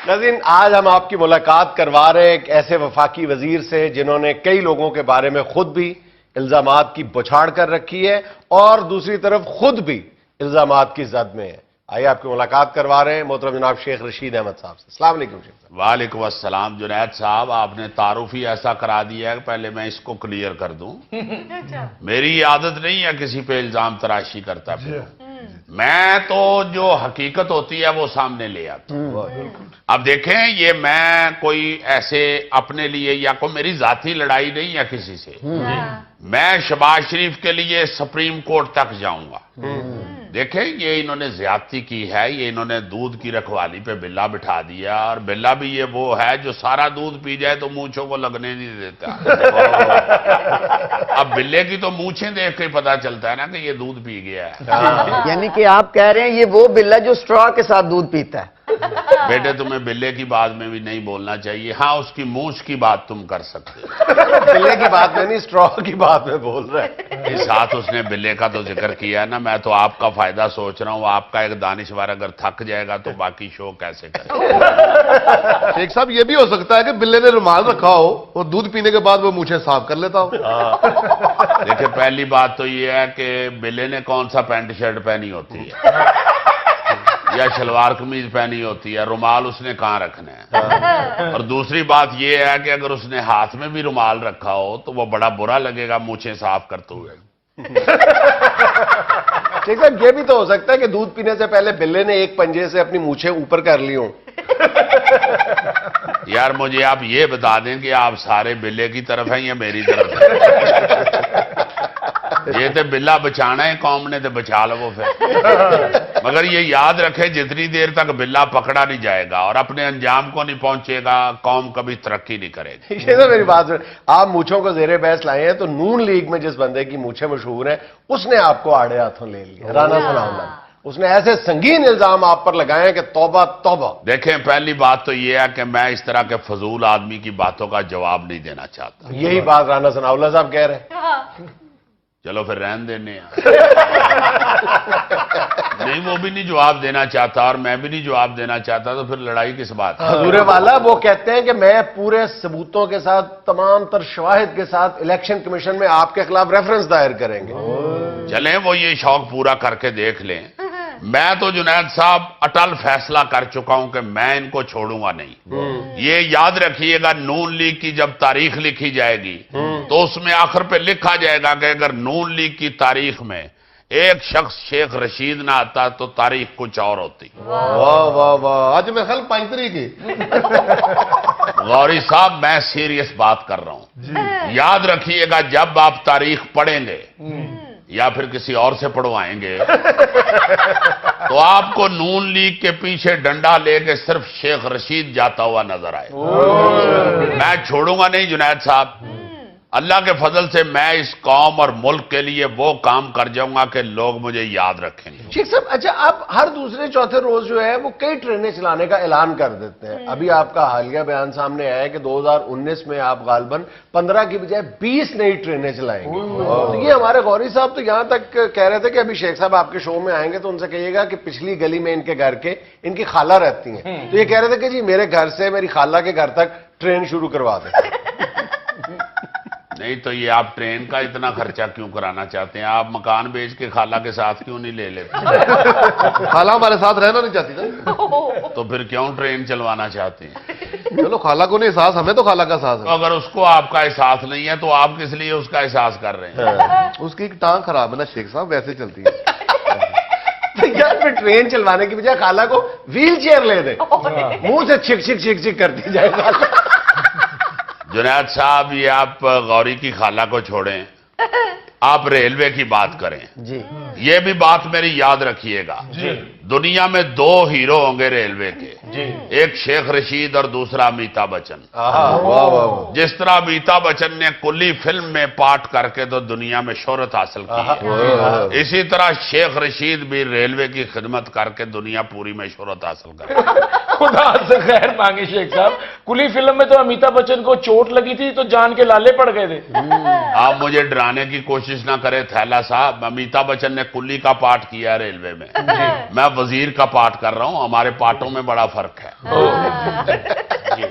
ناظرین، آج ہم آپ کی ملاقات کروا رہے ہیں ایک ایسے وفاقی وزیر سے جنہوں نے کئی لوگوں کے بارے میں خود بھی الزامات کی بچھاڑ کر رکھی ہے اور دوسری طرف خود بھی الزامات کی زد میں ہے۔ آئیے آپ کی ملاقات کروا رہے ہیں محترم جناب شیخ رشید احمد صاحب سے۔ السلام علیکم شیخ صاحب۔ وعلیکم السلام جنید صاحب، آپ نے تعارف ہی ایسا کرا دیا ہے کہ پہلے میں اس کو کلیئر کر دوں۔ میری عادت نہیں ہے کسی پہ الزام تراشی کرتا پھروں۔ میں تو جو حقیقت ہوتی ہے وہ سامنے لے آتا ہوں۔ اب دیکھیں، یہ میں کوئی ایسے اپنے لیے یا کوئی میری ذاتی لڑائی نہیں ہے کسی سے۔ میں شہباز شریف کے لیے سپریم کورٹ تک جاؤں گا۔ دیکھیں، یہ انہوں نے زیادتی کی ہے، یہ انہوں نے دودھ کی رکھوالی پہ بلا بٹھا دیا، اور بلا بھی یہ وہ ہے جو سارا دودھ پی جائے تو مونچھوں کو لگنے نہیں دیتا۔ اب بلے کی تو مونچھیں دیکھ کے پتا چلتا ہے نا کہ یہ دودھ پی گیا ہے۔ یعنی کہ آپ کہہ رہے ہیں یہ وہ بلہ جو سٹرا کے ساتھ دودھ پیتا ہے۔ بیٹے، تمہیں بلے کی بات میں بھی نہیں بولنا چاہیے۔ ہاں، اس کی مونچھ کی بات تم کر سکتے ہو۔ بلے کی بات میں نہیں، اسٹرا کی بات میں بول رہے ہیں۔ اس ساتھ اس نے بلے کا تو ذکر کیا ہے نا، میں تو آپ کا فائدہ سوچ رہا ہوں۔ آپ کا ایک دانشور اگر تھک جائے گا تو باقی شو کیسے کرے؟ شیخ صاحب، یہ بھی ہو سکتا ہے کہ بلے نے رومال رکھا ہو اور دودھ پینے کے بعد وہ مونچھیں صاف کر لیتا ہو۔ دیکھیں، پہلی بات تو یہ ہے کہ بلے نے کون سا پینٹ شرٹ پہنی ہوتی ہے یا شلوار قمیض پہنی ہوتی ہے، رومال اس نے کہاں رکھنا ہے؟ اور دوسری بات یہ ہے کہ اگر اس نے ہاتھ میں بھی رومال رکھا ہو تو وہ بڑا برا لگے گا مونچھیں صاف کرتے ہوئے۔ شیخ صاحب، یہ بھی تو ہو سکتا ہے کہ دودھ پینے سے پہلے بلے نے ایک پنجے سے اپنی مونچھیں اوپر کر لی ہوں۔ یار، مجھے آپ یہ بتا دیں کہ آپ سارے بلے کی طرف ہیں یا میری طرف ہیں؟ یہ تو بلا بچانا ہے قوم نے، تو بچا لو پھر۔ مگر یہ یاد رکھے، جتنی دیر تک بلا پکڑا نہیں جائے گا اور اپنے انجام کو نہیں پہنچے گا، قوم کبھی ترقی نہیں کرے گی۔ یہ تو میری بات ہے، آپ مونچھوں کو زیر بحث لائے ہیں تو نون لیگ میں جس بندے کی مونچھیں مشہور ہیں اس نے آپ کو آڑے ہاتھوں لے لیا، رانا ثناء اللہ۔ اس نے ایسے سنگین الزام آپ پر لگائے ہیں کہ توبہ توبہ۔ دیکھیں، پہلی بات تو یہ ہے کہ میں اس طرح کے فضول آدمی کی باتوں کا جواب نہیں دینا چاہتا۔ یہی بات رانا ثناء اللہ صاحب کہہ رہے ہیں۔ چلو پھر رہن دینے ہیں۔ نہیں، وہ بھی نہیں جواب دینا چاہتا اور میں بھی نہیں جواب دینا چاہتا، تو پھر لڑائی کس بات ہے؟ حضور والا وہ کہتے ہیں کہ میں پورے ثبوتوں کے ساتھ، تمام تر شواہد کے ساتھ الیکشن کمیشن میں آپ کے خلاف ریفرنس دائر کریں گے۔ چلیں، وہ یہ شوق پورا کر کے دیکھ لیں۔ میں تو جنید صاحب اٹل فیصلہ کر چکا ہوں کہ میں ان کو چھوڑوں گا نہیں۔ یہ یاد رکھیے گا، نون لیگ کی جب تاریخ لکھی جائے گی تو اس میں آخر پہ لکھا جائے گا کہ اگر نون لیگ کی تاریخ میں ایک شخص شیخ رشید نہ آتا تو تاریخ کچھ اور ہوتی۔ واہ واہ واہ، آج میں خل 5 تاریخ کی۔ غوری صاحب، میں سیریس بات کر رہا ہوں۔ یاد رکھیے گا، جب آپ تاریخ پڑھیں گے یا پھر کسی اور سے پڑھوائیں گے تو آپ کو نون لیگ کے پیچھے ڈنڈا لے کے صرف شیخ رشید جاتا ہوا نظر آئے۔ میں چھوڑوں گا نہیں جنید صاحب۔ اللہ کے فضل سے میں اس قوم اور ملک کے لیے وہ کام کر جاؤں گا کہ لوگ مجھے یاد رکھیں گے۔ شیخ صاحب، اچھا، آپ ہر دوسرے چوتھے روز جو ہے وہ کئی ٹرینیں چلانے کا اعلان کر دیتے ہیں۔ ابھی آپ کا حالیہ بیان سامنے آیا ہے کہ 2019 میں آپ غالباً 15 کی بجائے 20 نئی ٹرینیں چلائیں گے۔ تو یہ ہمارے غوری صاحب تو یہاں تک کہہ رہے تھے کہ ابھی شیخ صاحب آپ کے شو میں آئیں گے تو ان سے کہیے گا کہ پچھلی گلی میں ان کے گھر کے ان کی خالہ رہتی ہیں، تو یہ کہہ رہے تھے کہ جی میرے گھر سے میری خالہ کے گھر تک ٹرین شروع کروا دیں۔ نہیں تو یہ آپ ٹرین کا اتنا خرچہ کیوں کرانا چاہتے ہیں؟ آپ مکان بیچ کے خالہ کے ساتھ کیوں نہیں لے لیتے؟ خالہ ہمارے ساتھ رہنا نہیں چاہتی نا، تو پھر کیوں ٹرین چلوانا چاہتے ہیں؟ چلو خالہ کو نہیں احساس، ہمیں تو خالہ کا احساس تو اگر اس کو آپ کا احساس نہیں ہے تو آپ کس لیے اس کا احساس کر رہے ہیں؟ ہے۔ اس کی ایک ٹانگ خراب ہے نا شیخ صاحب، ویسے چلتی ہے۔ یار، پھر ٹرین چلوانے کی بجائے خالہ کو ویل چیئر لے دیں، منہ سے چھک چھک چھک چھک کرتی جائے گا۔ جنید صاحب، یہ آپ غوری کی خالہ کو چھوڑیں، آپ ریلوے کی بات کریں۔ جی، یہ بھی بات میری یاد رکھیے گا، دنیا میں 2 ہیرو ہوں گے ریلوے کے، ایک شیخ رشید اور دوسرا امیتابھ بچن۔ واہ واہ واہ، جس طرح امیتابھ بچن نے کلی فلم میں پارٹ کر کے تو دنیا میں شہرت حاصل کی ہے، اسی طرح شیخ رشید بھی ریلوے کی خدمت کر کے دنیا پوری میں شہرت حاصل کر खुदा से खैर मांगे शेख साहब, कुली फिल्म में तो अमिताभ बच्चन को चोट लगी थी तो जान के लाले पड़ गए थे। आप मुझे डराने की कोशिश ना करें थैला साहब, अमिताभ बच्चन ने कुल्ली का पाठ किया है रेलवे में, मैं वजीर का पाठ कर रहा हूं, हमारे पाठों में बड़ा फर्क है। जी।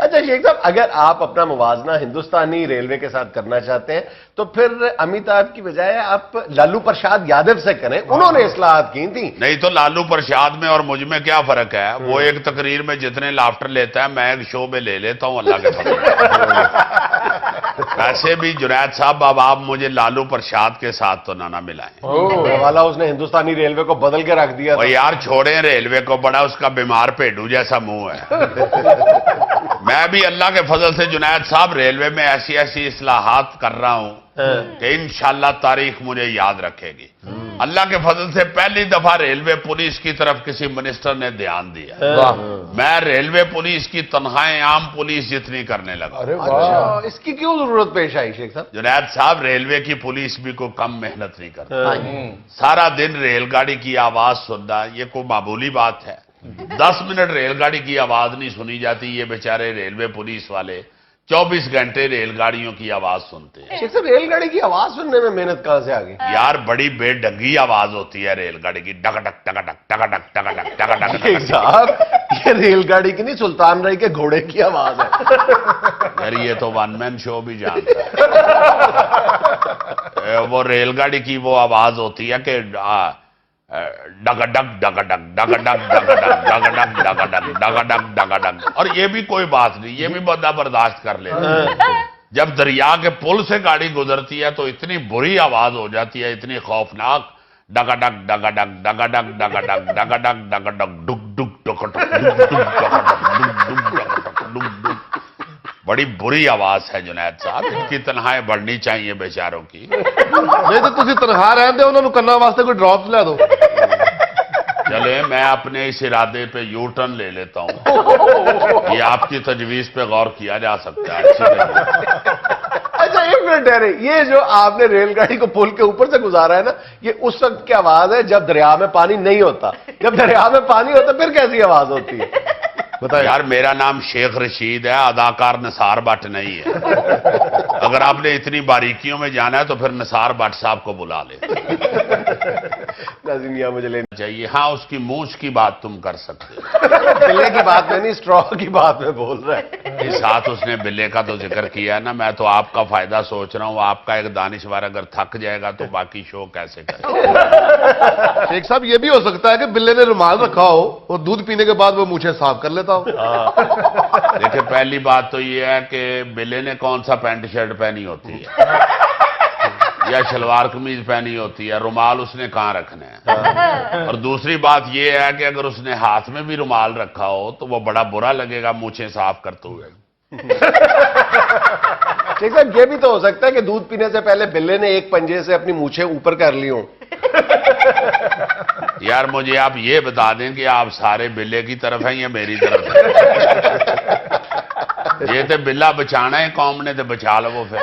अच्छा शेख साहब, अगर आप अपना मुवाजना हिंदुस्तानी रेलवे के साथ करना चाहते हैं तो फिर अमिताभ की बजाय आप लालू प्रसाद यादव से करें, उन्होंने इस्लाहात की थी। नहीं तो लालू प्रसाद में और मुझ में क्या फर्क है? वो एक तकरीर में जितने लाफ्टर लेता है मैं एक शो में ले लेता हूं, अल्लाह के फजल। वैसे भी जुनैद साहब, अब आप मुझे लालू प्रसाद के साथ तो ना मिलाएं। वाला उसने हिंदुस्तानी रेलवे को बदल के रख दिया और था। यार छोड़े रेलवे को, बड़ा उसका बीमार पेडू जैसा मुंह है। मैं भी अल्लाह के फजल से जुनैद साहब रेलवे में ऐसी ऐसी इस्लाहात कर रहा हूं कि इंशाअल्लाह तारीख मुझे याद रखेगी। अल्लाह के फजल से पहली दफा रेलवे पुलिस की तरफ किसी मिनिस्टर ने ध्यान दिया। मैं रेलवे पुलिस की तनख्वाहें आम पुलिस जितनी करने लगा। अच्छा, इसकी क्यों जरूरत पेश आई शेख साहब? जुनैद साहब, रेलवे की पुलिस भी कोई कम मेहनत नहीं करती। सारा दिन रेलगाड़ी की आवाज सुनना ये कोई मामूली बात है? 10 मिनट रेलगाड़ी की आवाज नहीं सुनी जाती, ये बेचारे रेलवे पुलिस वाले 24 घंटे रेलगाड़ियों की आवाज सुनते हैं। शेख साहब, रेलगाड़ी की आवाज सुनने में मेहनत कहां से आ गई? यार बड़ी बेढंगी आवाज होती है रेलगाड़ी की, टकटक टकटक टकटक टकटक टकटक। शेख साहब, ये रेलगाड़ी की नहीं, सुल्तान राय के घोड़े की आवाज है। यार ये तो वन मैन शो भी जानता है। वो रेलगाड़ी की वो आवाज होती है कि डगडग डगडग डगडग डगडग डगडग डगडग डगडग डगडग। और ये भी कोई बात नहीं, ये भी बंदा बर्दाश्त कर लेता। जब दरिया के पुल से गाड़ी गुजरती है तो इतनी बुरी आवाज हो जाती है, इतनी खौफनाक, डगडग डगडग डगडग डगडग डगडग डगडग डुग डुग डगडग डुग डुग डगडग डुग डुग डगडग डुग डुग। बड़ी बुरी आवाज है जुनैद साहब, इनकी तनख्वाहें बढ़नी चाहिए बेचारों की। नहीं तो तुसी तनख्वाह रहन दे, उन्होंने कन्ना वास्ते कोई ड्रॉप्स ला दो। चले मैं अपने इस इरादे पे यू टर्न ले लेता हूं। ये आपकी तजवीज पे गौर किया जा सकता है। अच्छी तजवीज। अच्छा एक मिनट ठहरे, ये जो आपने रेलगाड़ी को पुल के ऊपर से गुजारा है ना, ये उस वक्त की आवाज है जब दरिया में पानी नहीं होता। जब दरिया में पानी होता फिर कैसी आवाज होती है बताइए? यार मेरा नाम शेख रशीद है, अदाकार निसार भट्ट नहीं है। अगर आपने इतनी बारीकियों में जाना है तो फिर निसार भट्ट साहब को बुला ले। नाज़रीन, यहाँ मुझे लेना चाहिए। हाँ, उसकी मूंछ की बात तुम कर सकते हो। बिल्ले की बात में नहीं, स्ट्रॉ की बात में बोल रहा है। इस साथ उसने बिल्ले का तो जिक्र किया है ना, मैं तो आपका फायदा सोच रहा हूँ। आपका एक दानिशवर अगर थक जाएगा तो बाकी शो कैसे करे? शेख साहब, ये भी हो सकता है कि बिल्ले ने रुमाल रखा हो और दूध पीने के बाद वो मूछें साफ कर लेता हो। देखिए, पहली बात तो ये है कि बिल्ले ने कौन सा पैंट शर्ट पहनी होती है या शलवार कमीज पहनी होती है, रुमाल उसने कहां रखना है। और दूसरी बात ये है कि अगर उसने हाथ में भी रुमाल रखा हो तो वो बड़ा बुरा लगेगा मूछें साफ करते हुए। शेख साहब, ये भी तो हो सकता है कि दूध पीने से पहले बिल्ले ने एक पंजे से अपनी मूछें ऊपर कर ली हो। यार मुझे आप ये बता दें कि आप सारे बिल्ले की तरफ हैं या मेरी तरफ है? ये तो बिल्ला बचाना है कौम ने, तो बचा लो वो फिर।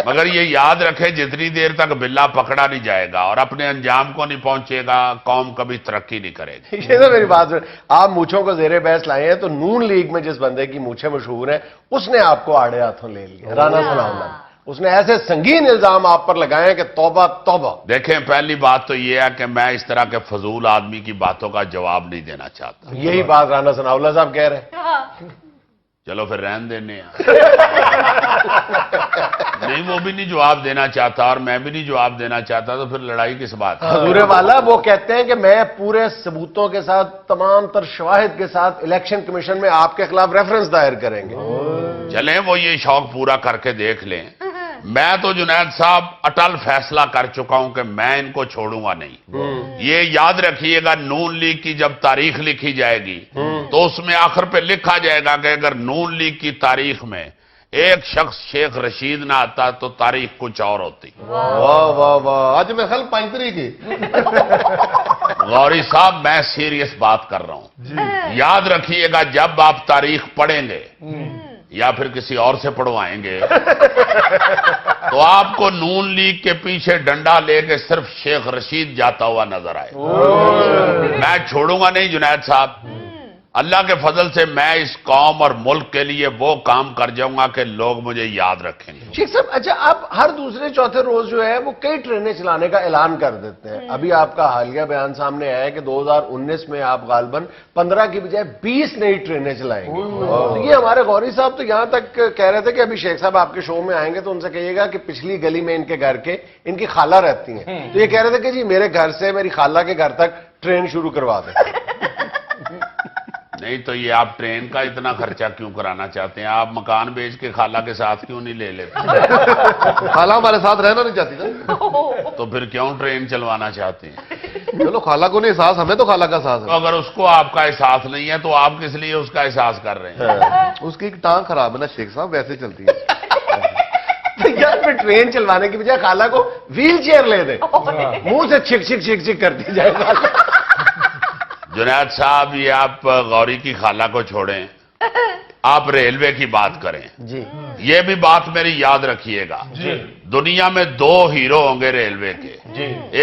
मगर ये याद रखे, जितनी देर तक बिल्ला पकड़ा नहीं जाएगा और अपने अंजाम को नहीं पहुंचेगा, कौम कभी तरक्की नहीं करेगी। ये तो मेरी बात सुन, आप मूछों को जेरे बहस लाए हैं तो नून लीग में जिस बंदे की मूछें मशहूर हैं उसने आपको आड़े हाथों ले लिया, राना सनाउल्लाह। उसने ऐसे संगीन इल्जाम आप पर लगाए हैं कि तौबा तौबा। देखें, पहली बात तो ये है कि मैं इस तरह के फजूल आदमी की बातों का जवाब नहीं देना चाहता। यही बात राना सनाउल्लाह साहब कह रहे हैं। चलो फिर रहन देने नहीं, वो भी नहीं जवाब देना चाहता और मैं भी नहीं जवाब देना चाहता, तो फिर लड़ाई किस बात है? हजूर वाला वो कहते हैं कि मैं पूरे सबूतों के साथ, तमाम तर शवाहिद के साथ इलेक्शन कमीशन में आपके खिलाफ रेफरेंस दायर करेंगे। चलें वो ये शौक पूरा करके देख लें। मैं तो जुनैद साहब अटल फैसला कर चुका हूं कि मैं इनको छोड़ूंगा नहीं। ये याद रखिएगा, नून लीग की जब तारीख लिखी जाएगी तो उसमें आखिर पे लिखा जाएगा कि अगर नून लीग की तारीख में एक शख्स शेख रशीद ना आता तो तारीख कुछ और होती। वाह वाह वाह, आज मैं ख्याल 5 तारीख की। गौरी साहब, मैं सीरियस बात कर रहा हूं। याद रखिएगा, जब आप तारीख पढ़ेंगे या फिर किसी और से पढ़वाएंगे तो आपको नून लीग के पीछे डंडा लेके सिर्फ शेख रशीद जाता हुआ नजर आए। मैं छोड़ूंगा नहीं जुनैद साहब। अल्लाह के फजल से मैं इस कौम और मुल्क के लिए वो काम कर जाऊंगा कि लोग मुझे याद रखेंगे। शेख साहब, अच्छा, आप हर दूसरे चौथे रोज जो है वो कई ट्रेनें चलाने का ऐलान कर देते हैं। अभी आपका हालिया बयान सामने आया है कि 2019 में आप गालबन 15 की बजाय 20 नई ट्रेनें चलाएंगे। तो ये हमारे गौरी साहब तो यहां तक कह रहे थे कि अभी शेख साहब आपके शो में आएंगे तो उनसे कहिएगा कि पिछली गली में इनके घर के इनकी खाला रहती हैं, तो ये कह रहे थे कि जी मेरे घर से मेरी खाला के घर तक ट्रेन शुरू करवा दें। नहीं तो ये आप ट्रेन का इतना खर्चा क्यों कराना चाहते हैं? आप मकान बेच के खाला के साथ क्यों नहीं ले लेते? खाला हमारे साथ रहना नहीं चाहती ना, तो फिर क्यों ट्रेन चलवाना चाहते हैं? चलो खाला को नहीं एहसास, हमें तो खाला का एहसास तो अगर उसको आपका एहसास नहीं है तो आप किस लिए उसका एहसास कर रहे हैं? है। उसकी एक टांग खराब है ना शेख साहब, वैसे चलती है। तो यार फिर ट्रेन चलवाने की बजाय खाला को व्हील चेयर ले दे, मुंह से छिक छिक छिक छिक करती जाए। जुनैद साहब, ये आप गौरी की खाला को छोड़ें, आप रेलवे की बात करें। जी ये भी बात मेरी याद रखिएगा, दुनिया में दो हीरो होंगे रेलवे के,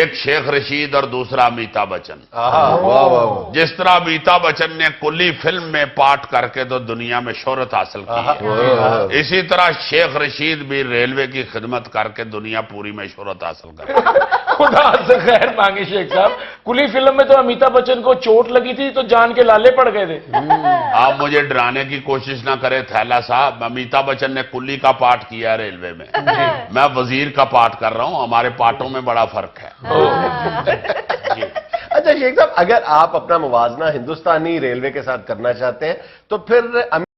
एक शेख रशीद और दूसरा अमिताभ बच्चन। वाह वाह वाह। जिस तरह अमिताभ बच्चन ने कुली फिल्म में पार्ट करके तो दुनिया में शोहरत हासिल की है, इसी तरह शेख रशीद भी रेलवे की खिदमत करके दुनिया पूरी में शोहरत हासिल करे। खुदा से खैर मांगे शेख साहब, कुली फिल्म में तो अमिताभ बच्चन को चोट लगी थी तो जान के लाले पड़ गए थे। आप मुझे डराने की कोशिश ना करें थैला साहब, अमिताभ बच्चन ने कुली का पार्ट किया है रेलवे में, मैं वजीर का पार्ट कर रहा हूं, हमारे पार्टों में बड़ा फर्क है। अच्छा शेख साहब, अगर आप अपना मुवाजना हिंदुस्तानी रेलवे के साथ करना चाहते हैं तो फिर